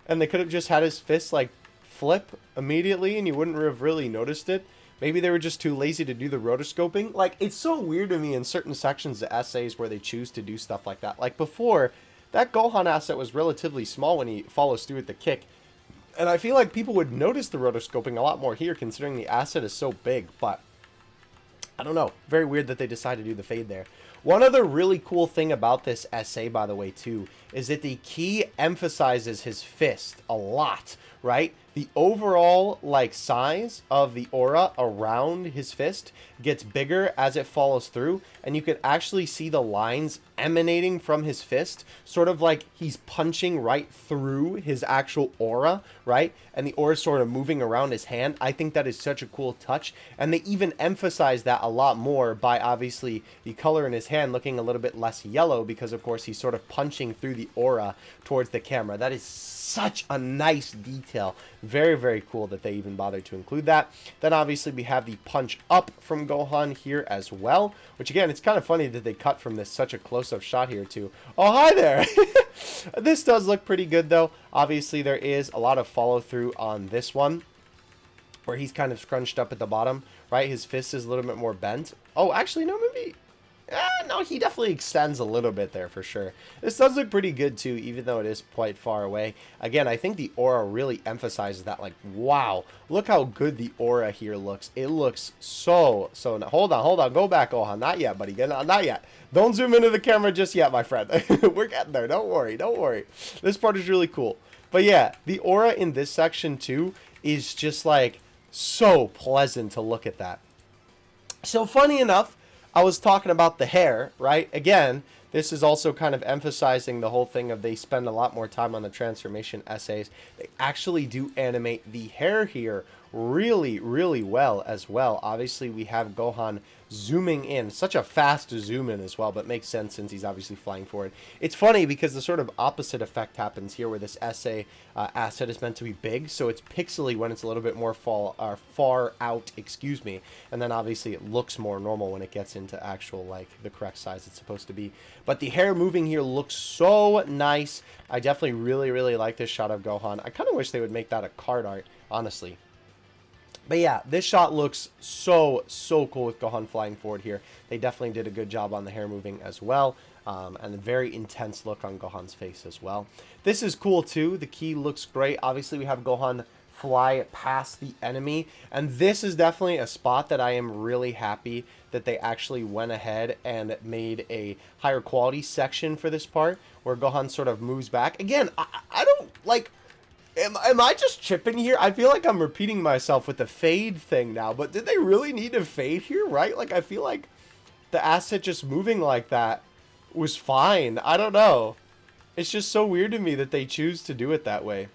and they could have just had his fist like flip immediately and you wouldn't have really noticed it. Maybe they were just too lazy to do the rotoscoping. Like, it's so weird to me in certain sections of essays where they choose to do stuff like that. Like before, that Gohan asset was relatively small when he follows through with the kick. And I feel like people would notice the rotoscoping a lot more here considering the asset is so big. But I don't know. Very weird that they decided to do the fade there. One other really cool thing about this essay, by the way, too, is that the key emphasizes his fist a lot, right? The overall, like, size of the aura around his fist gets bigger as it follows through, and you can actually see the lines emanating from his fist, sort of like he's punching right through his actual aura, right? And the aura is sort of moving around his hand. I think that is such a cool touch, and they even emphasize that a lot more by obviously the color in his hand looking a little bit less yellow because, of course, he's sort of punching through the aura towards the camera. That is such a nice detail. Very, very cool that they even bothered to include that. Then obviously we have the punch up from Gohan here as well, which again, it's kind of funny that they cut from this such a close-up shot here too. Oh, hi there. This does look pretty good though. Obviously there is a lot of follow through on this one where he's kind of scrunched up at the bottom, right? His fist is a little bit more bent. Oh, actually, no, maybe... no, he definitely extends a little bit there for sure. This does look pretty good too, even though it is quite far away. Again, I think the aura really emphasizes that. Like, wow, look how good the aura here looks. It looks so. Hold on. Go back, Gohan. Not yet, buddy. Not yet. Don't zoom into the camera just yet, my friend. We're getting there. Don't worry. This part is really cool. But yeah, the aura in this section too is just like so pleasant to look at that. So funny enough, I was talking about the hair, right? Again, this is also kind of emphasizing the whole thing of they spend a lot more time on the transformation essays. They actually do animate the hair here really, really well as well. Obviously, we have Gohan zooming in. Such a fast zoom in as well, but makes sense since he's obviously flying forward. It's funny because the sort of opposite effect happens here where this essay asset is meant to be big, so it's pixely when it's a little bit more far out, excuse me, and then obviously it looks more normal when it gets into actual, like, the correct size it's supposed to be. But the hair moving here looks so nice. I definitely really, really like this shot of Gohan. I kind of wish they would make that a card art, honestly. But yeah, this shot looks so cool with Gohan flying forward here. They definitely did a good job on the hair moving as well. And a very intense look on Gohan's face as well. This is cool too. The key looks great. Obviously, we have Gohan fly past the enemy. And this is definitely a spot that I am really happy that they actually went ahead and made a higher quality section for this part, where Gohan sort of moves back. Again, I don't like... Am I just chipping here? I feel like I'm repeating myself with the fade thing now, but did they really need to fade here, right? Like, I feel like the asset just moving like that was fine. I don't know. It's just so weird to me that they choose to do it that way.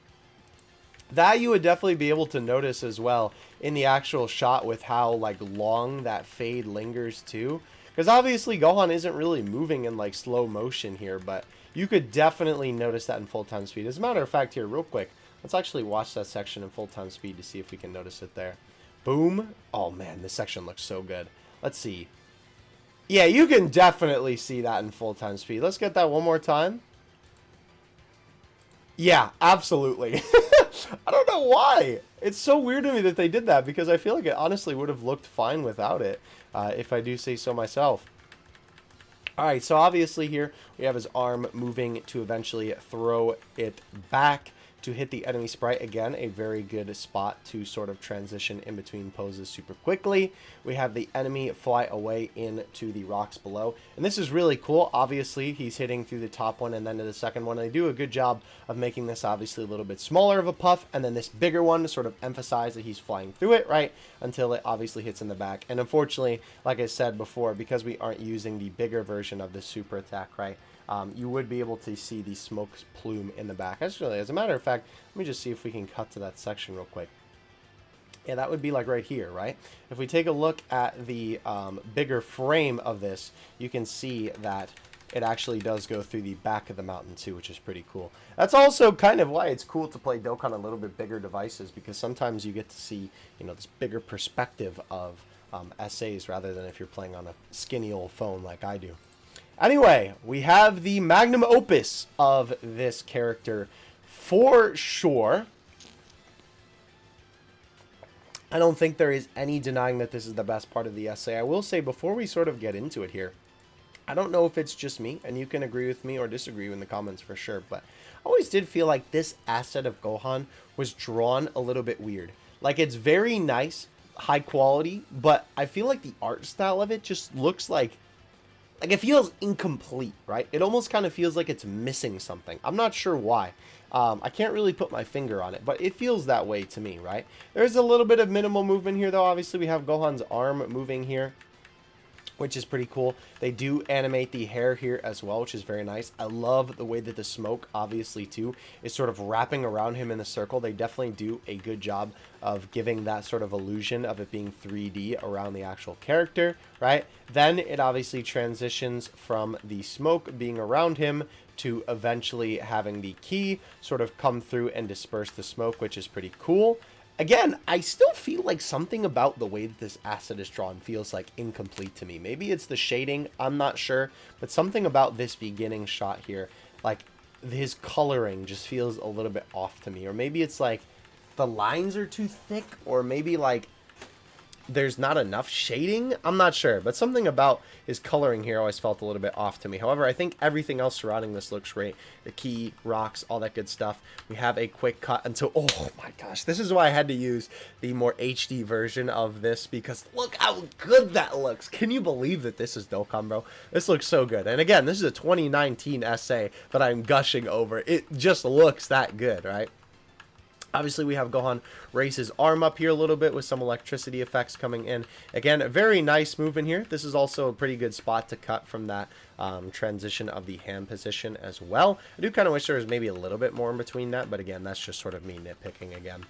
That you would definitely be able to notice as well in the actual shot with how, like, long that fade lingers too. Because obviously Gohan isn't really moving in, like, slow motion here, but you could definitely notice that in full-time speed. As a matter of fact here, real quick, let's actually watch that section in full-time speed to see if we can notice it there. Boom. Oh, man, this section looks so good. Let's see. Yeah, you can definitely see that in full-time speed. Let's get that one more time. Yeah, absolutely. I don't know why. It's so weird to me that they did that, because I feel like it honestly would have looked fine without it, if I do say so myself. Alright, so obviously here we have his arm moving to eventually throw it back to hit the enemy sprite. Again, a very good spot to sort of transition in between poses super quickly. We have the enemy fly away into the rocks below, and this is really cool. Obviously, he's hitting through the top one and then to the second one. They do a good job of making this obviously a little bit smaller of a puff, and then this bigger one to sort of emphasize that he's flying through it, right, until it obviously hits in the back. And unfortunately, like I said before, because we aren't using the bigger version of this super attack, right, you would be able to see the smoke plume in the back. Actually, as a matter of fact, let me just see if we can cut to that section real quick. Yeah, that would be like right here, right? If we take a look at the bigger frame of this, you can see that it actually does go through the back of the mountain too, which is pretty cool. That's also kind of why it's cool to play Dokkan on a little bit bigger devices, because sometimes you get to see, you know, this bigger perspective of essays rather than if you're playing on a skinny old phone like I do. Anyway, we have the magnum opus of this character for sure. I don't think there is any denying that this is the best part of the essay. I will say, before we sort of get into it here, I don't know if it's just me, and you can agree with me or disagree in the comments for sure, but I always did feel like this asset of Gohan was drawn a little bit weird. Like, it's very nice, high quality, but I feel like the art style of it just looks like it feels incomplete, right? It almost kind of feels like it's missing something. I'm not sure why. I can't really put my finger on it, but it feels that way to me, right? There's a little bit of minimal movement here, though. Obviously, we have Gohan's arm moving here, which is pretty cool. They do animate the hair here as well, which is very nice. I love the way that the smoke, obviously, too, is sort of wrapping around him in a circle. They definitely do a good job of giving that sort of illusion of it being 3D around the actual character, right? Then it obviously transitions from the smoke being around him to eventually having the key sort of come through and disperse the smoke, which is pretty cool. Again, I still feel like something about the way that this asset is drawn feels like incomplete to me. Maybe it's the shading, I'm not sure, but something about this beginning shot here, like his coloring just feels a little bit off to me. Or maybe it's like the lines are too thick, or maybe like there's not enough shading. I'm not sure, but something about his coloring here always felt a little bit off to me. However, I think everything else surrounding this looks great. The key, rocks, all that good stuff. We have a quick cut until, oh my gosh, this is why I had to use the more HD version of this, because look how good that looks. Can you believe that this is Dokkan, bro? This looks so good. And again, this is a 2019 essay that I'm gushing over. It just looks that good, right? Obviously, we have Gohan raise his arm up here a little bit with some electricity effects coming in. Again, a very nice movement here. This is also a pretty good spot to cut from that transition of the hand position as well. I do kind of wish there was maybe a little bit more in between that, but again, that's just sort of me nitpicking again.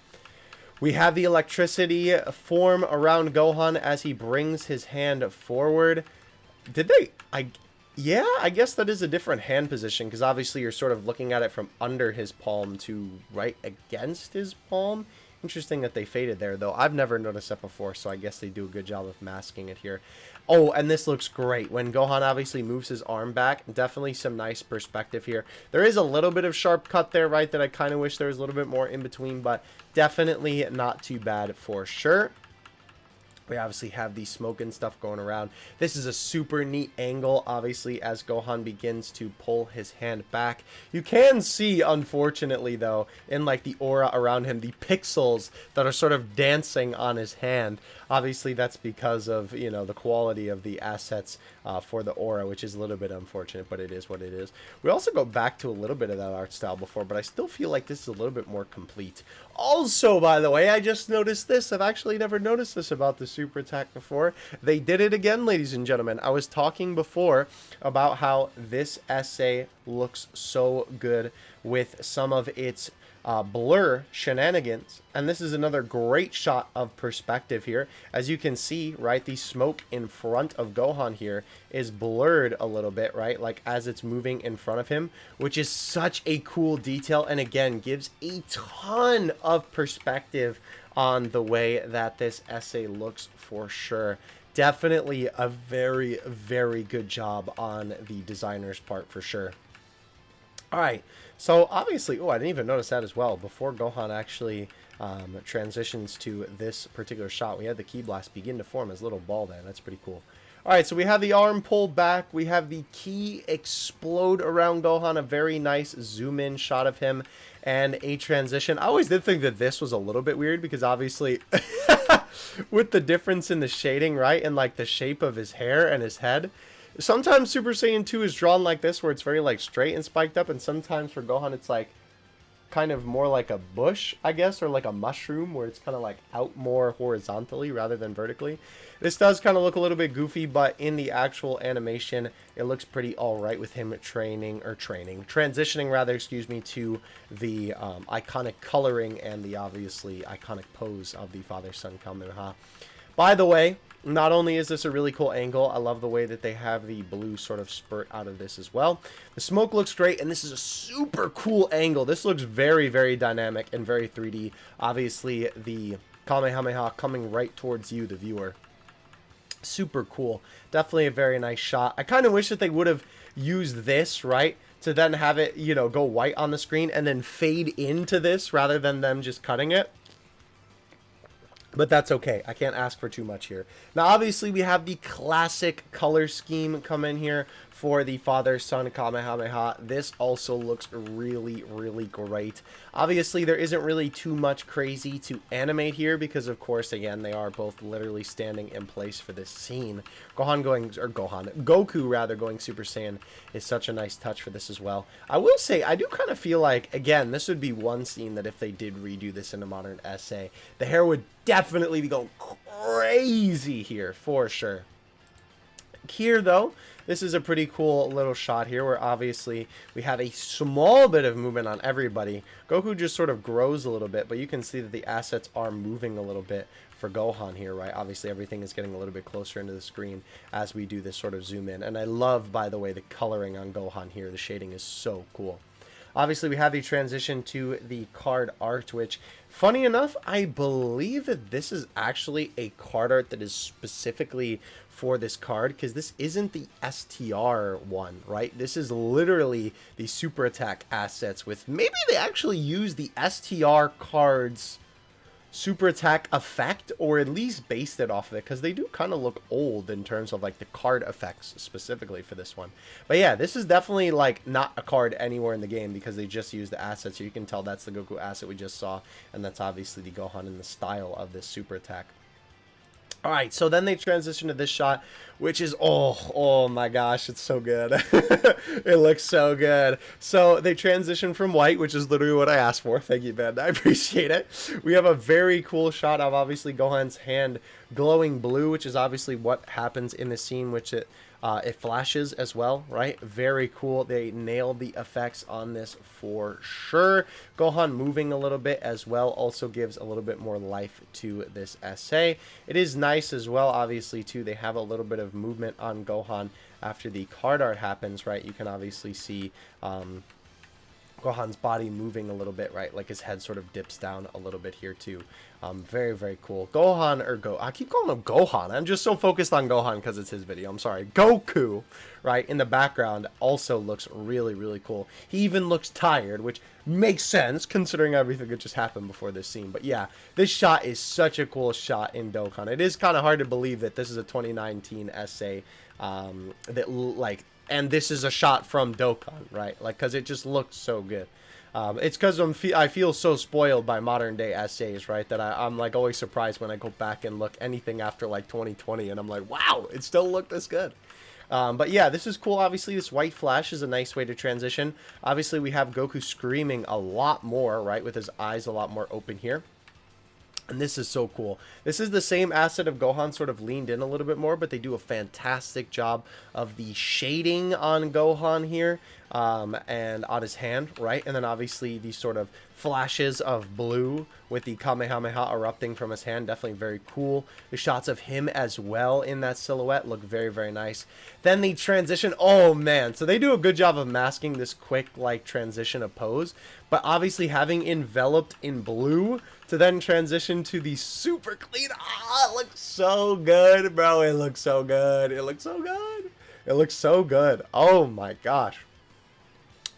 We have the electricity form around Gohan as he brings his hand forward. Did they... Yeah, I guess that is a different hand position because obviously you're sort of looking at it from under his palm to right against his palm. Interesting that they faded there, though. I've never noticed that before, so I guess they do a good job of masking it here. Oh, and this looks great. When Gohan obviously moves his arm back, definitely some nice perspective here. There is a little bit of sharp cut there, right, that I kind of wish there was a little bit more in between, but definitely not too bad for sure. We obviously have the smoke and stuff going around. This is a super neat angle, obviously, as Gohan begins to pull his hand back. You can see, unfortunately, though, in like the aura around him, the pixels that are sort of dancing on his hand. Obviously, that's because of, you know, the quality of the assets for the aura, which is a little bit unfortunate, but it is what it is. We also go back to a little bit of that art style before, but I still feel like this is a little bit more complete. Also, by the way, I just noticed this. I've actually never noticed this about the super attack before. They did it again, ladies and gentlemen. I was talking before about how this essay looks so good with some of its blur shenanigans, and this is another great shot of perspective here. As you can see, right, the smoke in front of Gohan here is blurred a little bit, right, like as it's moving in front of him, which is such a cool detail, and again gives a ton of perspective on the way that this essay looks for sure. Definitely a very, very good job on the designer's part for sure. Alright, so obviously, oh, I didn't even notice that as well. Before Gohan actually transitions to this particular shot, we had the Ki Blast begin to form as a little ball there. That's pretty cool. Alright, so we have the arm pulled back. We have the Ki explode around Gohan. A very nice zoom-in shot of him and a transition. I always did think that this was a little bit weird because obviously with the difference in the shading, right, and like the shape of his hair and his head. Sometimes Super Saiyan 2 is drawn like this, where it's very like straight and spiked up, and sometimes for Gohan it's like kind of more like a bush, I guess, or like a mushroom, where it's kind of like out more horizontally rather than vertically. This does kind of look a little bit goofy, but in the actual animation, it looks pretty alright with him transitioning rather, excuse me, to the iconic coloring and the obviously iconic pose of the father-son Kamehameha. By the way, not only is this a really cool angle, I love the way that they have the blue sort of spurt out of this as well. The smoke looks great, and this is a super cool angle. This looks very, very dynamic and very 3D. Obviously, the Kamehameha coming right towards you, the viewer. Super cool. Definitely a very nice shot. I kind of wish that they would have used this, right, to then have it, you know, go white on the screen and then fade into this rather than them just cutting it. But that's okay. I can't ask for too much here. Now, obviously, we have the classic color scheme come in here for the father-son Kamehameha. This also looks really, really great. Obviously, there isn't really too much crazy to animate here because, of course, again, they are both literally standing in place for this scene. Goku, rather, going Super Saiyan is such a nice touch for this as well. I will say, I do kind of feel like, again, this would be one scene that if they did redo this in a modern essay, the hair would definitely be going crazy here, for sure. Here, though, this is a pretty cool little shot here where obviously we have a small bit of movement on everybody. Goku just sort of grows a little bit, but you can see that the assets are moving a little bit for Gohan here, right? Obviously, everything is getting a little bit closer into the screen as we do this sort of zoom in. And I love, by the way, the coloring on Gohan here. The shading is so cool. Obviously, we have the transition to the card art, which, funny enough, I believe that this is actually a card art that is specifically for this card, because this isn't the STR one, right? This is literally the Super Attack assets with, maybe they actually use the STR cards Super Attack effect, or at least based it off of it, because they do kind of look old in terms of like the card effects specifically for this one. But yeah, this is definitely like not a card anywhere in the game because they just use the assets. So you can tell that's the Goku asset we just saw, and that's obviously the Gohan in the style of this Super Attack. All right, so then they transition to this shot, which is, oh my gosh, it's so good. It looks so good. So they transition from white, which is literally what I asked for. Thank you, Ben. I appreciate it. We have a very cool shot of obviously Gohan's hand glowing blue, which is obviously what happens in the scene, which it flashes as well, right? Very cool. They nailed the effects on this for sure. Gohan moving a little bit as well also gives a little bit more life to this essay. It is nice as well, obviously, too. They have a little bit of movement on Gohan after the card art happens, right? You can obviously see Gohan's body moving a little bit, right? Like his head sort of dips down a little bit here too. Very, very cool. I keep calling him Gohan. I'm just so focused on Gohan because it's his video. I'm sorry. Goku, right, in the background also looks really, really cool. He even looks tired, which makes sense considering everything that just happened before this scene. But yeah, this shot is such a cool shot in Dokkan. It is kind of hard to believe that this is a 2019 essay and this is a shot from Dokkan, right? Like, because it just looks so good. It's because I feel so spoiled by modern day essays, right? That I'm like always surprised when I go back and look anything after like 2020, and I'm like, wow, it still looked this good. But yeah, this is cool. Obviously, this white flash is a nice way to transition. Obviously, we have Goku screaming a lot more, right? With his eyes a lot more open here. And this is so cool. This is the same asset of Gohan sort of leaned in a little bit more, but they do a fantastic job of the shading on Gohan here and on his hand, right? And then obviously these sort of flashes of blue with the Kamehameha erupting from his hand. Definitely very cool. The shots of him as well in that silhouette look very, very nice. Then the transition. Oh, man. So they do a good job of masking this quick, like, transition of pose. But obviously having enveloped in blue to then transition to the super clean. Ah, it looks so good, bro. It looks so good. It looks so good. It looks so good. Oh, my gosh.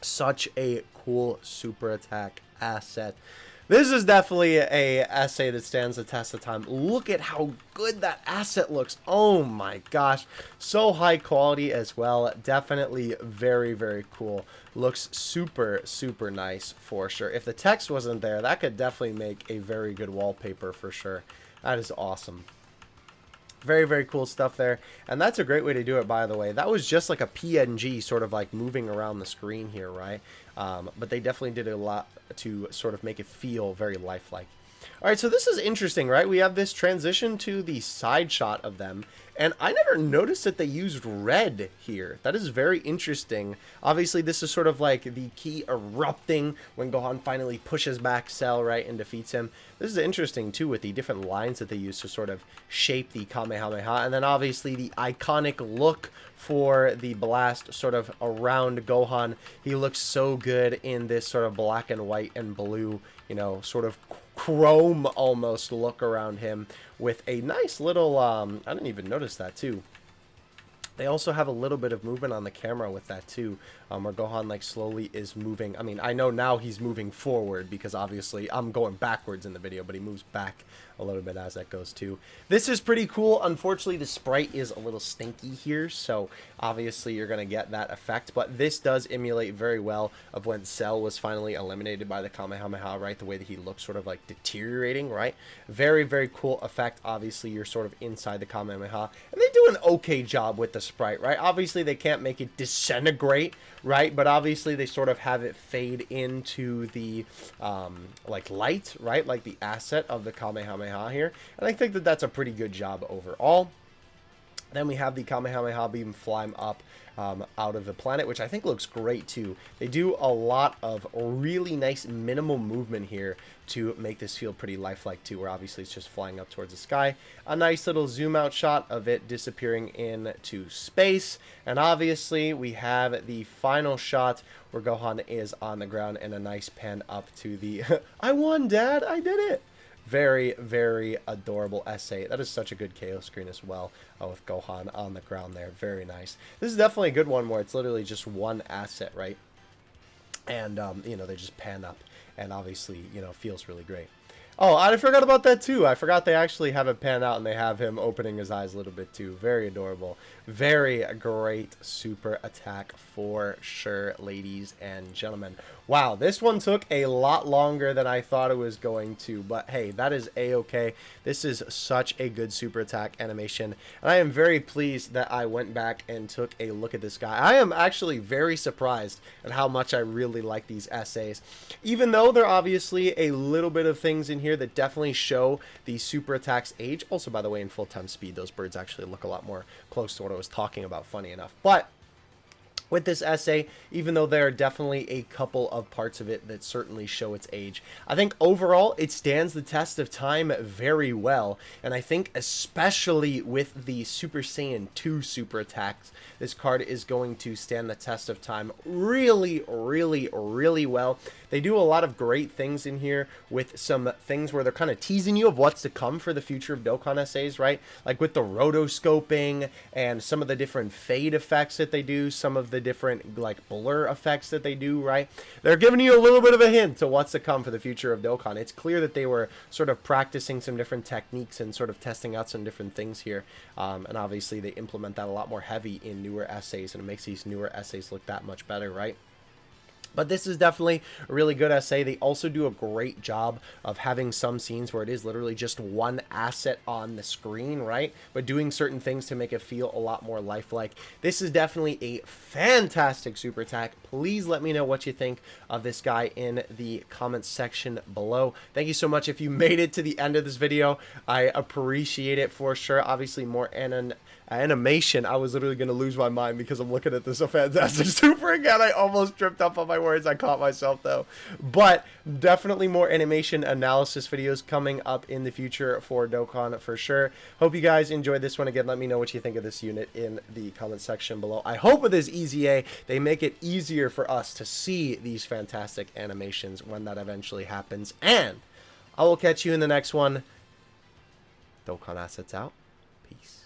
Such a cool super attack asset. This is definitely a essay that stands the test of time. Look at how good that asset looks. Oh my gosh. So high quality as well. Definitely very, very cool. Looks super, super nice for sure. If the text wasn't there, that could definitely make a very good wallpaper for sure. That is awesome. Very, very cool stuff there. And that's a great way to do it, by the way. That was just like a PNG sort of like moving around the screen here, right? But they definitely did a lot to sort of make it feel very lifelike. All right, so this is interesting, right? We have this transition to the side shot of them. And I never noticed that they used red here. That is very interesting. Obviously, this is sort of like the key erupting when Gohan finally pushes back Cell, right, and defeats him. This is interesting, too, with the different lines that they use to sort of shape the Kamehameha. And then, obviously, the iconic look for the blast sort of around Gohan. He looks so good in this sort of black and white and blue, you know, sort of chrome almost look around him with a nice little I didn't even notice that too. They also have a little bit of movement on the camera with that too, where Gohan like slowly is moving. I mean, I know now he's moving forward because obviously I'm going backwards in the video, but he moves back a little bit as that goes too. This is pretty cool. Unfortunately, the sprite is a little stinky here, so obviously you're going to get that effect, but this does emulate very well of when Cell was finally eliminated by the Kamehameha, right? The way that he looks sort of like deteriorating, right? Very, very cool effect. Obviously, you're sort of inside the Kamehameha, and they do an okay job with the sprite, right? Obviously, they can't make it disintegrate, right? But obviously, they sort of have it fade into the like light, right? Like the asset of the Kamehameha here, and I think that that's a pretty good job overall. Then we have the Kamehameha beam flying up out of the planet, which I think looks great too. They do a lot of really nice minimal movement here to make this feel pretty lifelike too, where obviously it's just flying up towards the sky. A nice little zoom out shot of it disappearing into space. And obviously we have the final shot where Gohan is on the ground and a nice pan up to the I won, Dad, I did it. Very, very adorable essay. That is such a good KO screen as well with Gohan on the ground there. Very nice. This is definitely a good one where it's literally just one asset, right? And, you know, they just pan up and obviously, you know, feels really great. Oh, I forgot about that too. I forgot they actually have it pan out and they have him opening his eyes a little bit too. Very adorable. Very great super attack for sure, ladies and gentlemen. Wow, this one took a lot longer than I thought it was going to, but hey, that is a-okay. This is such a good super attack animation, and I am very pleased that I went back and took a look at this guy. I am actually very surprised at how much I really like these essays, even though there are obviously a little bit of things in here that definitely show the super attack's age. Also, by the way, in full time speed, those birds actually look a lot more close to what I was talking about, funny enough. But with this essay, even though there are definitely a couple of parts of it that certainly show its age, I think overall it stands the test of time very well, and I think especially with the Super Saiyan 2 super attacks, this card is going to stand the test of time really, really, really well. They do a lot of great things in here with some things where they're kind of teasing you of what's to come for the future of Dokkan essays, right? Like with the rotoscoping and some of the different fade effects that they do, some of the different like blur effects that they do, right? They're giving you a little bit of a hint to what's to come for the future of Dokkan. It's clear that they were sort of practicing some different techniques and sort of testing out some different things here. And obviously they implement that a lot more heavy in newer essays, and it makes these newer essays look that much better, right? But this is definitely a really good essay. They also do a great job of having some scenes where it is literally just one asset on the screen, right? But doing certain things to make it feel a lot more lifelike. This is definitely a fantastic super attack. Please let me know what you think of this guy in the comments section below. Thank you so much if you made it to the end of this video. I appreciate it for sure. Obviously, more animation. I was literally going to lose my mind because I'm looking at this a fantastic super again. I almost tripped up on my words. I caught myself though. But definitely more animation analysis videos coming up in the future for Dokkan for sure. Hope you guys enjoyed this one. Again, let me know what you think of this unit in the comment section below. I hope with this Easy A, they make it easier for us to see these fantastic animations when that eventually happens. And I will catch you in the next one. Dokkan Assets out. Peace.